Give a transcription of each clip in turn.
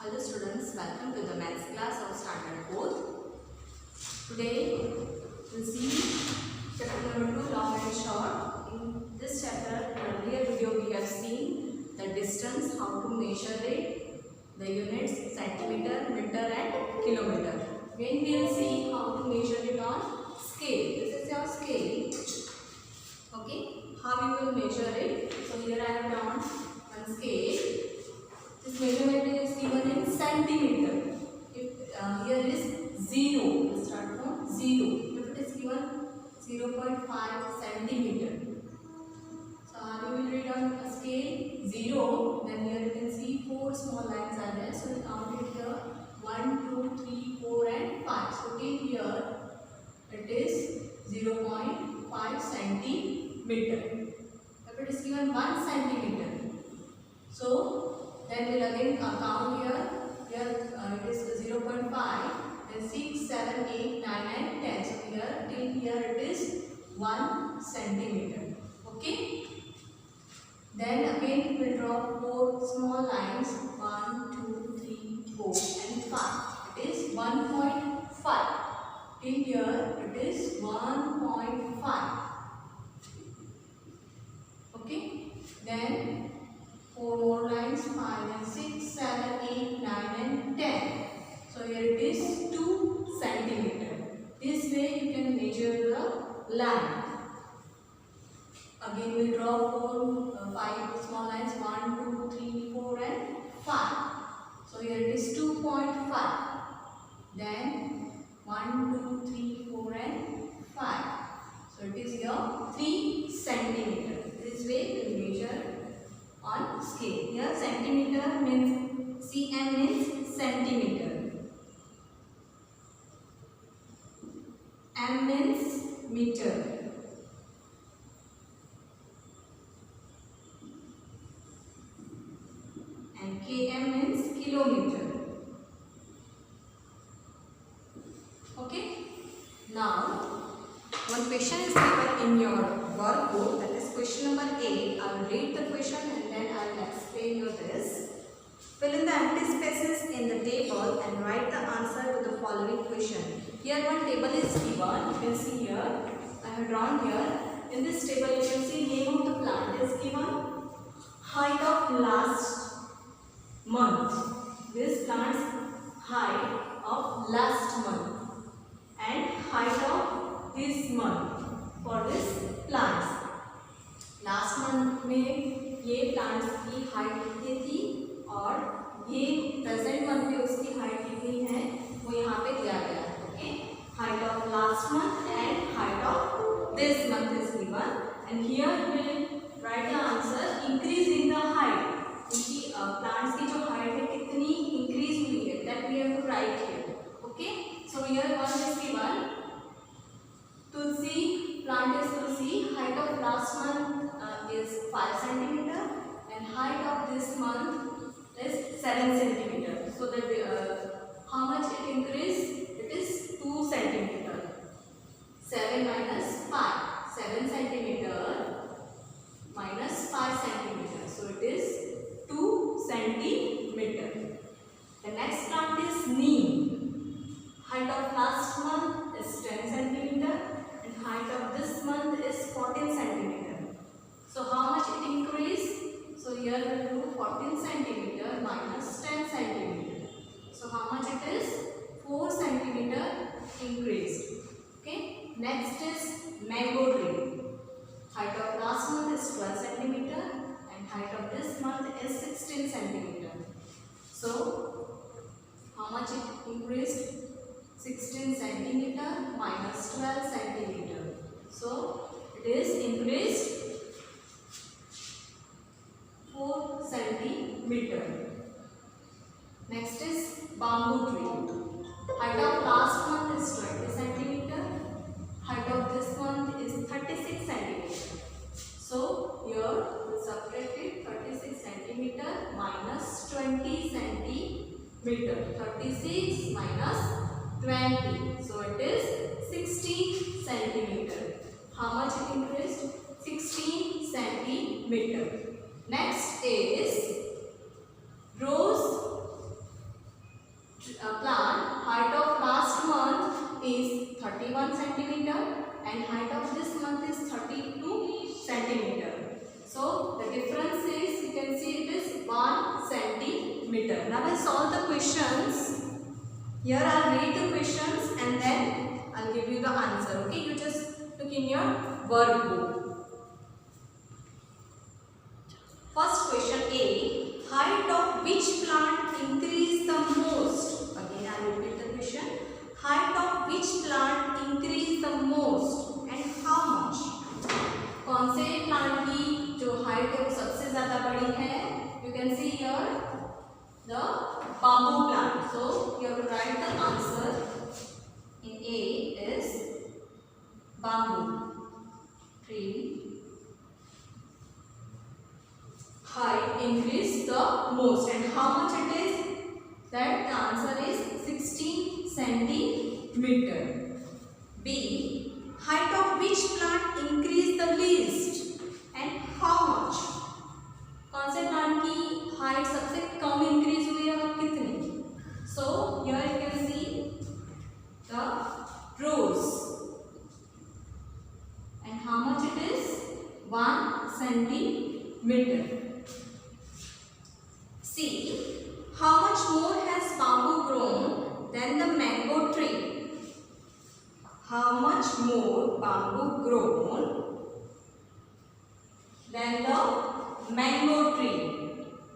Hello students, welcome to the maths class of standard 4th. Today we'll see chapter number 2, long and short. In this chapter, earlier video we have seen the distance, how to measure it, the units, centimeter, meter and kilometer. Again we will see how to measure it on scale. This is your scale. Okay, how you will measure it. So here I have drawn one scale. This measurement is given in centimeter. If here is 0, we start from 0. If it is given 0.5 centimeter. So how you will read on a scale 0. Then here you can see 4 small lines are there. So we count it here 1, 2, 3, 4 and 5. So till here it is 0.5 centimeter. If it is given 1 centimeter. So then we will again count here. Here it is 0.5, then 6, 7, 8, 9 and 10. So here till here it is 1 centimeter. Okay. Then again we will draw 4 small lines. 1, 2, 3, 4 and 5. It is 1.5. Till here it is 1.5. Okay. Then 4 more lines, 5 and 6, 7, 8, 9 and 10. So here it is 2 centimeter. This way you can measure the line. Again we will draw 5 small lines, 1, 2, 3, 4 and 5. So here it is 2.5. Then 1, 2, 3, 4 and 5. So it is here 3 centimeter. This way we measure on scale. Here centimeter means cm means centimeter. M means meter. And km means kilometer. Okay. Now one question is given in your workbook, that is question number 8. I will read the question and then I will explain you this. Fill in the empty spaces in the table and write the answer to the following question. Here one table is given. You can see here. I have drawn here. In this table you can see name of the plant is given. Height of last month. This plant's height of last month. And height of this month for this plants. Last month में ये plants की height कितनी थी और ये present month में उसकी height कितनी है वो यहाँ पे दिया गया है. Okay, height of last month and height of this month is given and here we will write the answer increase in the height. इनकी प्लांट्स की जो हाइट है कितनी इंक्रीज हुई है that we have to write here. Okay, so here one is given Tulsi, plant is Tulsi, height of last month is 5 centimeter and height of this month is 7 centimeter. So that how much it increased? It is 2 centimeter. 7 minus 5. 7 centimeter minus 5 centimeter. So it is 2 centimeter. The next plant is neem. Height of last month is 10 centimeter. Height of this month is 14 centimeter. So how much it increased? So here we will do 14 centimeter minus 10 centimeter. So how much it is? 4 centimeter increased. Okay. Next is mango tree. Height of last month is 12 centimeter and height of this month is 16 centimeter. So how much it increased? 16 centimeter minus 12 centimeter. So it is increased 4 centimeter. Next is bamboo tree. Height of last month is 20 centimeter. Height of this month is 36 centimeter. So here we subtract it 36 centimeter minus 20 centimeter. 36 minus 20. So it is 16 centimeter. How much it increased? 16 centimeter. Next is rose meter. Now we'll solve the questions. Here I'll read the questions and then I'll give you the answer. Okay, you just look in your workbook. First question A. Height of which plant increase the most? Again I will repeat the question. Height of which plant increase the most and how much? कौन से plant की जो height है वो सबसे ज्यादा बड़ी है? You can see here the bamboo plant. So you have to write the answer in A is bamboo tree height increase the most and how much it is? That the answer is 16 centimeter. B. Height of which plant increase the least and how much? कौन से plant की height सबसे कम increase हुई है और कितनी? So here you can see the rose and how much it is? 1 centimeter. C. How much more has bamboo grown than the mango tree? How much more bamboo grown than the mango tree?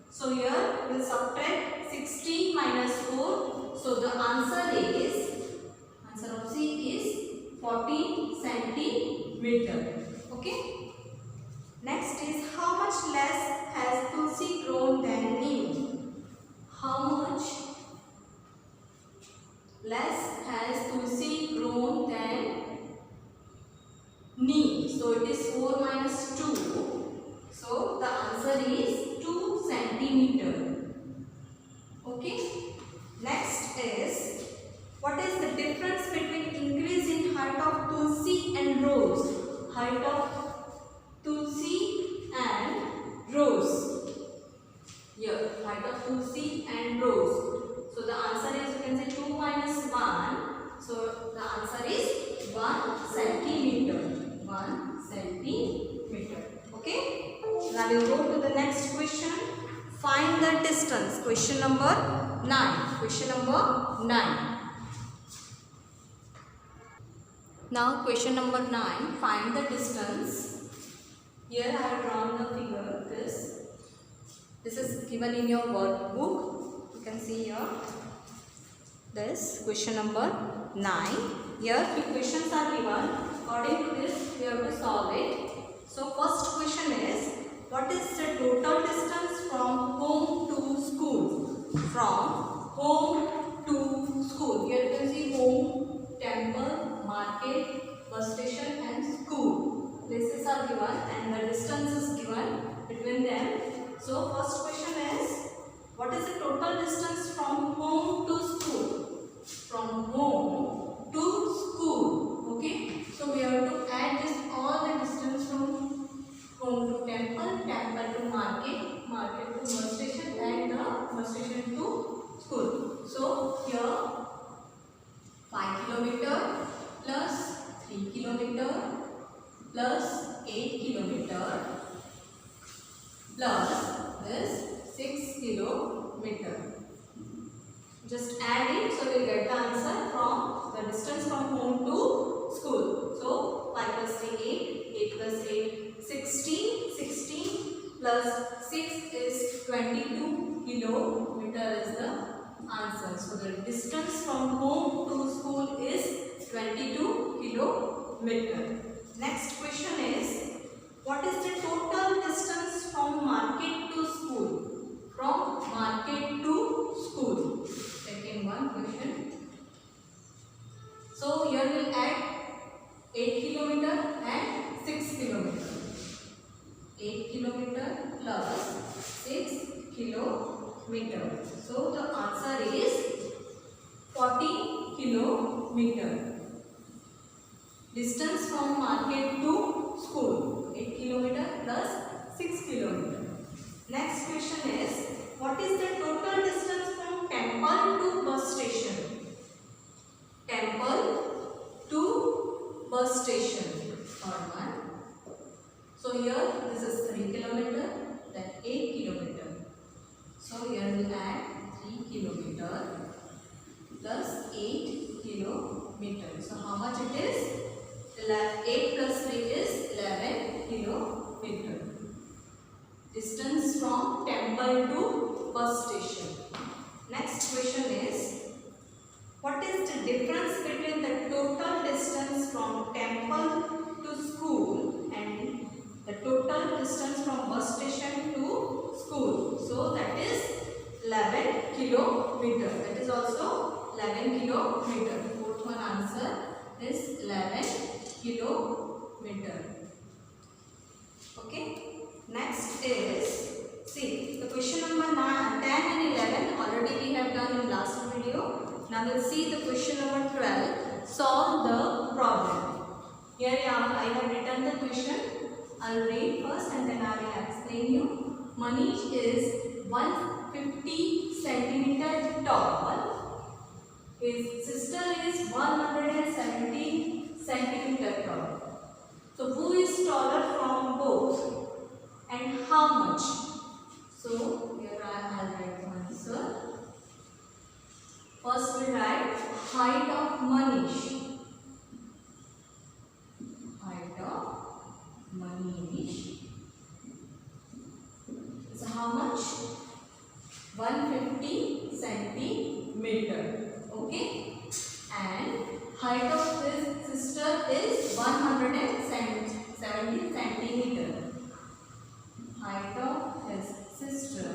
So here we will subtract 16 minus 4. So the answer of C is 14 centimeter. Okay. Next is how much less has tulsi grown than neem? How much less has tulsi grown than neem? So it is 4 minus 2. So the answer is 2 centimeter. Okay. Next is what is the difference between increase in height of tulsi and rose? Height of tulsi and rose. Here, height of tulsi and rose. So the answer is, you can say 2 minus 1. So the answer is 1 centimeter. 1 centimeter. Okay. Now we will go to the next question. Find the distance. Question number 9. Question number 9. Now question number 9. Find the distance. Here I have drawn the figure. This is given in your workbook. You can see here. This question number 9. Here few questions are given. According to this, we have to solve it. So first question is, what is the total distance from home to school? From home to school. Here you can see home, temple, market, bus station and school. Places are given and the distance is given between them. So first question is, what is the total distance from home to school? From home to school. Okay. So we have to add this all the distance from home to temple, temple to market, market to bus station and the bus station to school. So here 5 kilometer plus 3 kilometer plus 8 kilometer plus this 6 kilometer. Just add it, so we will get the answer from the distance from home to school. So 5 plus 3 8, 8 plus 8 16, 16 plus 6 is 22 kilometer is the answer. So the distance from home to school is 22 kilometer. Next question is, what is the total distance from market to school? From market to school. Second one question. So here we will add 8 kilometer and 6 kilometer. 8 kilometer plus 6 kilometer. So the answer is 40 kilometer. Distance from market to school. 8 kilometer plus 6 kilometer. Next question is, what is the total distance from temple to bus station? Temple to bus station. Third one. So here this is 3 kilometer, then 8 kilometer. So here we will add kilometer plus 8 kilometer. So how much it is? 8 plus 3 is 11 kilometer. Distance from temple to bus station. Next question is, what is the difference between the total distance from temple to school and the total distance from bus station to school? So that is 11 kilometer. That is also 11 kilometer. Fourth one answer is 11 kilometer. Okay. Next is, see, the question number 9, 10 and 11 already we have done in last video. Now we'll see the question number 12. Solve the problem. Here I have written the question. I'll read first and then I will explain you. Manish is 150 centimeter tall. His sister is 170 centimeter tall. So who is taller from both and how much? So here I'll write the answer. First we write height of Manish. Height of Manish is how much? 150 centimeter. Okay. And height of his sister is 170 centimeter. Height of his sister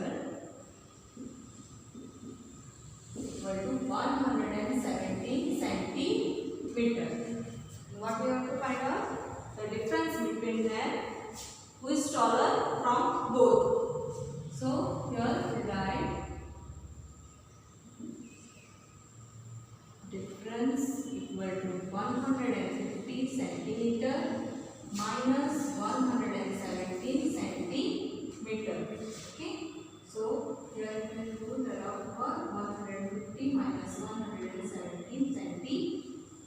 equal to 170 centimeter. What we have to find out? The difference between them. Who is taller from both? So here we write difference equal to 150 centimeter minus 170 centimeter. Okay. So here we will do the round for 150 minus 117 centimeter.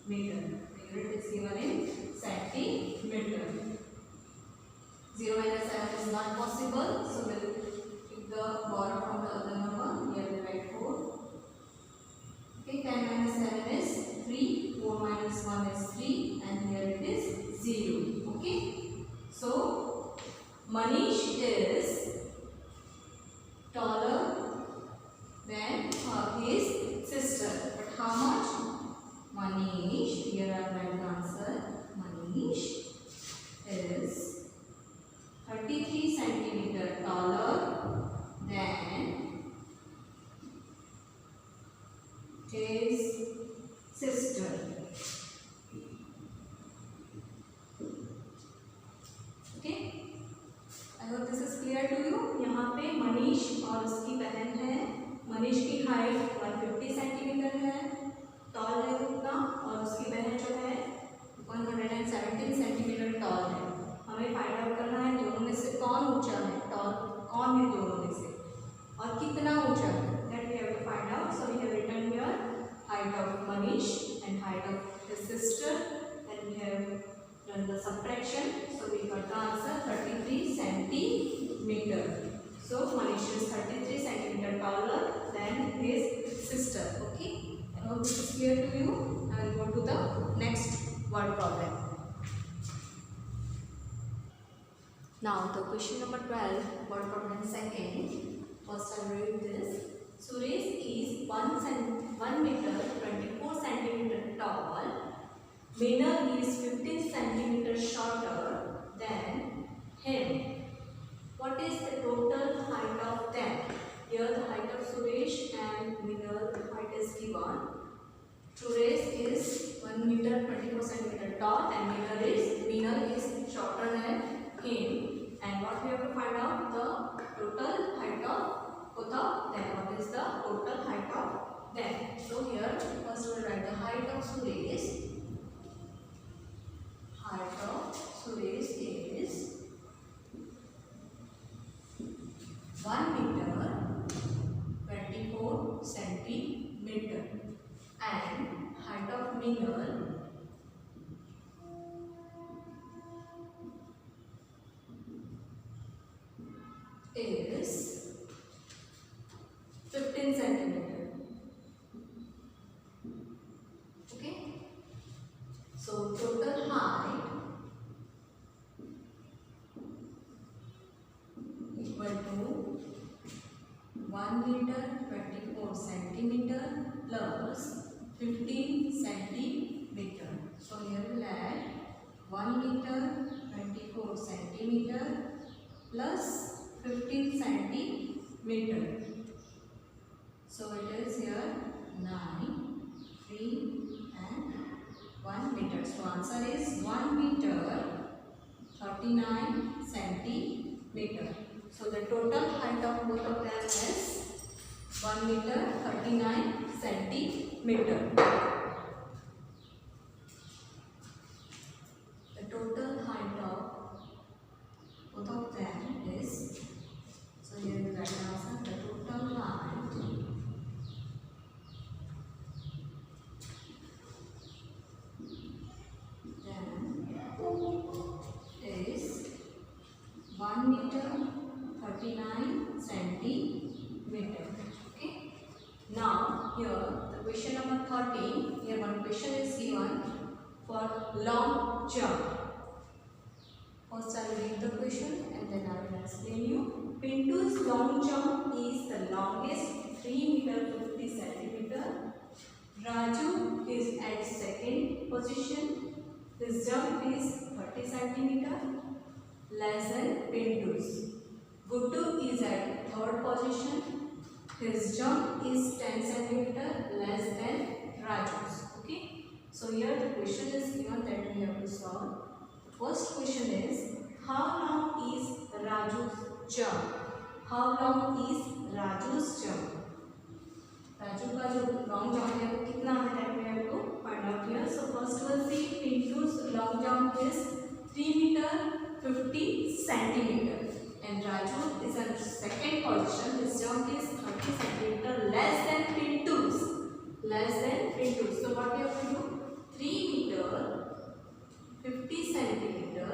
The unit is given in centimeter. 0 minus 7 is not possible. So we'll take the borrow from the other number. Here we write 4. Okay, 10 minus 7 is 3. 4 minus 1 is 3. And here it is 0. Okay. So Manish is taller than his sister. But how much? Manish, here I write the answer. Manish is 33 centimeter taller than his sister. Okay. I hope this is clear to you. यहाँ पे मनीष और उसकी बहन है. मनीष की height 150 centimetre है, toll है उतना, और उसकी बहन जो है 117 सेंटीमीटर टॉल है. हमें फाइंड आउट करना है दोनों में से कौन ऊंचा है, टॉल कौन है दोनों में से, और कितना ऊंचा है. That we have to find out. So we have written here height of Manish and height of his sister, and we have done the subtraction. So we got the answer 33 centimeter. So Manish is 33 centimeter taller than his sister. Okay. I hope this is clear to you. I will go to the next word problem. Now the question number 12, word problem second. First I will read this. Suresh is 1 meter 24 centimeter tall. Meenal is 15 centimeter shorter than him. What is the total height of them? Here the height of Suresh and Meenal height is given. Suresh is 1 meter 24 centimeter tall and Meenal is shorter than him. And what we have to find out? The total height of both of them. What is the total height of them? So here first we will write the height of Suresh. Height of Suresh is 1 meter 24 centimeter, and height of Meenal is 15 centimeter. plus 15 centimeter. So here we will add 1 meter 24 centimeter plus 15 centimeter. So it is here 9, 3 and 1 meter. So answer is 1 meter 39 centimeter. So the total height of both of them is 1 meter 39 centimeter. The total height of both of them is, so here we write down the total height is 1 meter 39 centimeter. Okay. Now here the question number 13. Here one question is given for long jump. First I will read the question and then I will explain you. Pintu's long jump is the longest 3 meter 50 centimeter. Raju is at second position. His jump is 30 centimeter less than Pintu's. Guddu is at third position. His jump is 10 centimeter less than Raju's. Okay. So here the question is given that we have to solve. The first question is, how long is Raju's jump? How long is Raju's jump? Raju का जो long jump है वो कितना है that we have to find out here. So first one see Pintu's long jump is 3 meter 50 centimeter and Raju is at second position. His jump is 30 centimeter less than Pintu's. So what we have to do? 3 meter 50 centimeter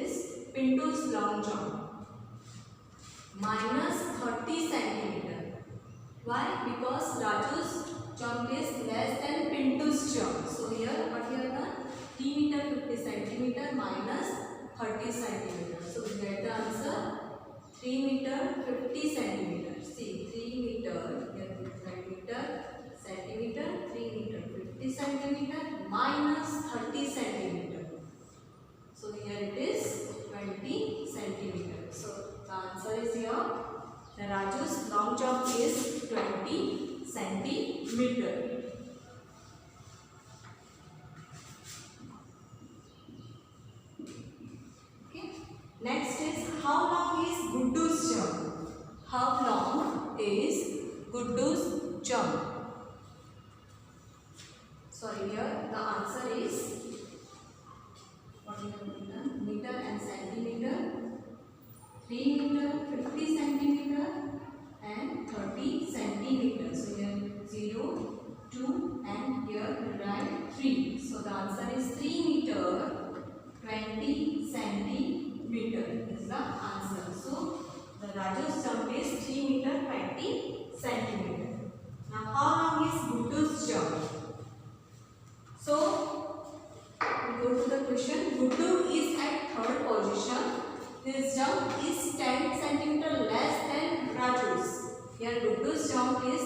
is Pintu's long jump minus 30 centimeter. Why? Because Raju's jump is less than Pintu's jump. So here what we have done? 3 meter 50 centimeter minus 30 centimeter. So we get the answer 3 meter 50 centimeter. See 3 meter, here we write meter, centimeter, 3 meter 50 centimeter minus 30 centimeter. So here it is 20 centimeter. So the answer is here. The Raju's long jump is 20 centimeter. Okay. Next is, how long is Guddu's jump? How long is Guddu's jump? Sorry, here the answer is, what we have done? Meter and centimeter. 3 meter 50 centimeter and 30 centimeter. So here 0, 2 and here we write 3. So the answer is 3 meter 20 centimeter is the answer. So the Raju's jump is 3 meter 20 centimeter. Now how long is Guddu's jump? So we go to the question. Guddu is at third position. His jump is 10 centimeter less than Raju's. Here Guddu's jump is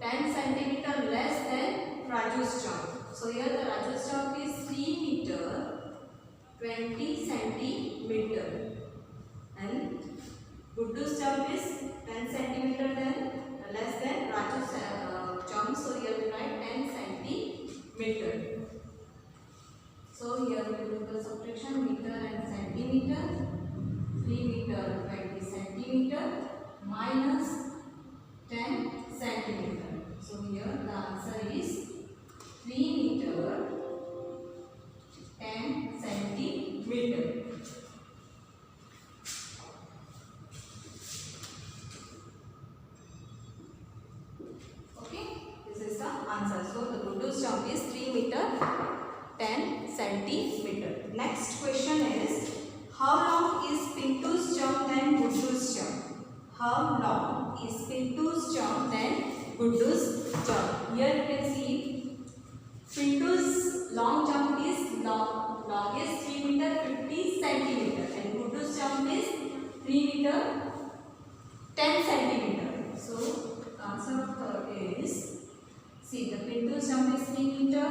10 centimeter less than Raju's jump. So here the Raju's jump is 3 meter 20 centimeter and Guddu's jump is 10 centimeter less than Raju's jump. So here we write 10 centimeter. So here we do the subtraction, meter and centimeter. 3 meter 20 centimeter minus 10 centimeter. So here the answer is 3 meter 10 centimeter. Okay, this is the answer. So the Guddu's jump is 3 meter 10 centimeter. Next question is, how long is Pintu's jump than Guddu's jump? How long is Pintu's jump than Guddu's jump? Here you can see Pintu's long jump is longest 3 meter 50 centimeter and Guddu's jump is 3 meter 10 centimeter. So answer of third is C. See, the Pintu's jump is 3 meter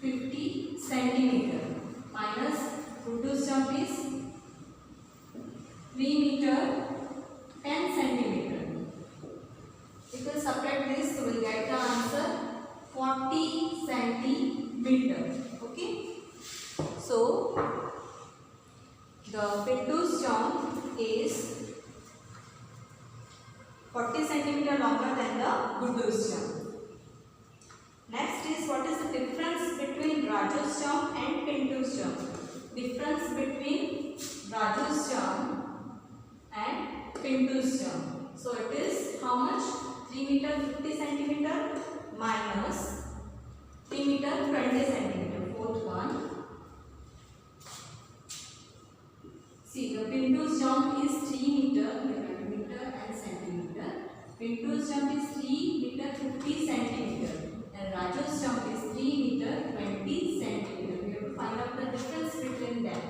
50 centimeter minus Guddu's jump is 3 meter 10 centimeter. If we subtract this, we will get the answer 40 centimeter. Okay. So the Pintu's jump is 40 centimeter longer than the Guddu's jump. Next is, what is the difference between Raju's jump and Pintu's jump? Difference between Raju's jump and Pintu's jump. So it is how much? 3 meter 50 centimeter minus 3 meter 20 centimeter. Fourth one. See, the Pintu's jump is 3 meter, meter and centimeter. Pintu's jump is 3 meter 50 centimeter. And Raju's jump is 3 meter 20 centimeter. We have to find out the difference between them.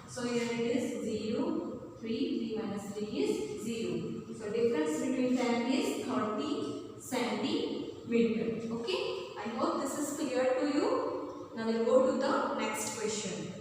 So here it is 0, 3 minus 3 is 0. So difference between them is 30 centimeter. Okay. I hope this is clear to you. Now we'll go to the next question.